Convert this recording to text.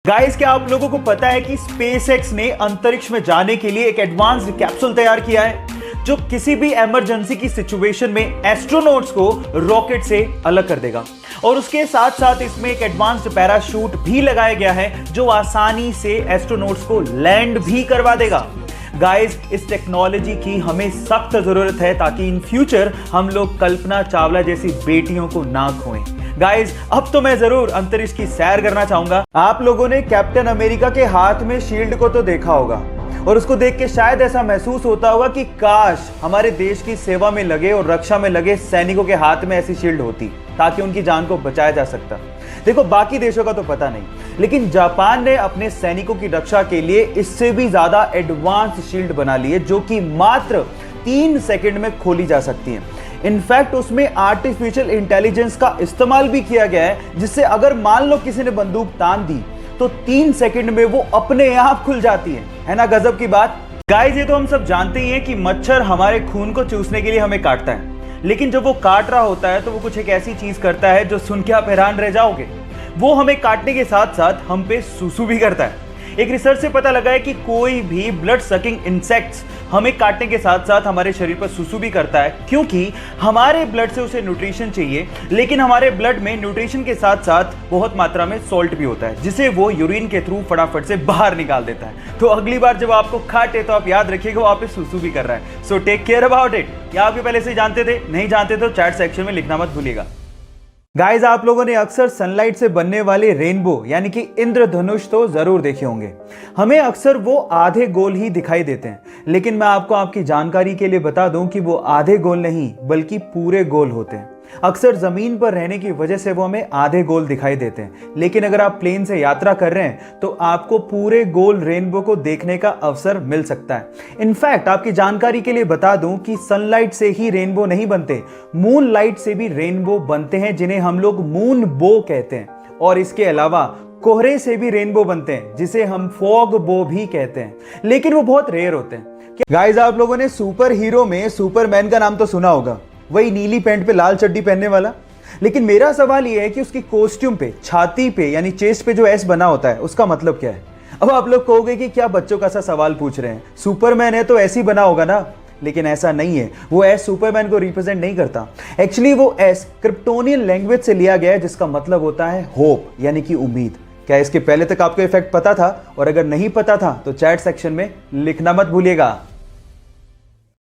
Guys, क्या आप लोगों को पता है कि स्पेसएक्स ने अंतरिक्ष में जाने के लिए एक एडवांस्ड कैप्सूल तैयार किया है जो किसी भी इमरजेंसी की सिचुएशन में एस्ट्रोनॉट्स को रॉकेट से अलग कर देगा। और उसके साथ साथ इसमें एक एडवांस्ड पैराशूट भी लगाया गया है जो आसानी से एस्ट्रोनॉट्स को लैंड भी करवा देगा। गाइस, इस टेक्नोलॉजी की हमें सख्त जरूरत है ताकि इन फ्यूचर हम लोग कल्पना चावला जैसी बेटियों को ना खोएं। गाइस, अब तो मैं जरूर अंतरिक्ष की सैर करना चाहूंगा। आप लोगों ने कैप्टन अमेरिका के हाथ में शील्ड को तो देखा होगा और उसको देख के शायद ऐसा महसूस होता होगा कि काश हमारे देश की सेवा में लगे और रक्षा में लगे सैनिकों के हाथ में ऐसी शील्ड होती ताकि उनकी जान को बचाया जा सकता। देखो, बाकी देशों का तो पता नहीं, लेकिन जापान ने अपने सैनिकों की रक्षा के लिए इससे भी ज्यादा एडवांस शील्ड बना ली है जो कि मात्र 3 सेकंड में खोली जा सकती है। इनफैक्ट उसमें आर्टिफिशियल इंटेलिजेंस का इस्तेमाल भी किया गया है जिससे अगर मान लो किसी ने बंदूक तान दी तो 3 सेकंड में वो अपने आप खुल जाती है ना गजब की बात। गाइस, ये तो हम सब जानते ही हैं कि मच्छर हमारे खून को चूसने के लिए हमें काटता है, लेकिन जब वो काट रहा होता है तो वो कुछ एक ऐसी चीज करता है जो सुन के आप हैरान रह जाओगे। वो हमें काटने के साथ साथ हम पे सुसु भी करता है। एक रिसर्च से पता लगा है कि कोई भी ब्लड सकिंग इंसेक्ट्स हमें काटने के साथ साथ हमारे शरीर पर सुसु भी करता है, क्योंकि हमारे ब्लड से उसे न्यूट्रिशन चाहिए, लेकिन हमारे ब्लड में न्यूट्रिशन के साथ साथ बहुत मात्रा में सॉल्ट भी होता है जिसे वो यूरिन के थ्रू फटाफट से बाहर निकाल देता है। तो अगली बार जब आपको काटे तो आप याद रखिएगा वहां पे सुसु भी कर रहा है। So take care about it. या आप पहले से जानते थे? नहीं जानते तो चैट सेक्शन में लिखना मत भूलिएगा। गाइस, आप लोगों ने अक्सर सनलाइट से बनने वाले रेनबो यानी कि इंद्रधनुष तो जरूर देखे होंगे। हमें अक्सर वो आधे गोल ही दिखाई देते हैं, लेकिन मैं आपको आपकी जानकारी के लिए बता दूं कि वो आधे गोल नहीं बल्कि पूरे गोल होते हैं। अक्सर जमीन पर रहने की वजह से वो हमें आधे गोल दिखाई देते हैं, लेकिन अगर आप प्लेन से यात्रा कर रहे हैं तो आपको पूरे गोल रेनबो को देखने का अवसर मिल सकता है। इनफैक्ट आपकी जानकारी के लिए बता दूं कि सनलाइट से ही रेनबो नहीं बनते, मून लाइट से भी रेनबो बनते हैं जिन्हें हम लोग मून बो कहते हैं। और इसके अलावा कोहरे से भी रेनबो बनते हैं जिसे हम फॉग बो भी कहते हैं, लेकिन वो बहुत रेयर होते हैं। गाइस, आप लोगों ने सुपर हीरो में सुपरमैन का नाम तो सुना होगा, वही नीली पैंट पे लाल चड्डी पहनने वाला। लेकिन मेरा सवाल यह है कि उसकी कॉस्ट्यूम पे, छाती पे यानी चेस्ट पे जो एस बना होता है उसका मतलब क्या है। अब आप लोग कहोगे कि क्या बच्चों का सा सवाल पूछ रहे हैं, सुपरमैन है तो ऐसे ही बना होगा ना, लेकिन ऐसा नहीं है। वो एस सुपरमैन को रिप्रेजेंट नहीं करता। एक्चुअली वो एस क्रिप्टोनियन लैंग्वेज से लिया गया है जिसका मतलब होता है होप यानी कि उम्मीद। क्या इसके पहले तक आपको इफेक्ट पता था? और अगर नहीं पता था तो चैट सेक्शन में लिखना मत भूलिएगा।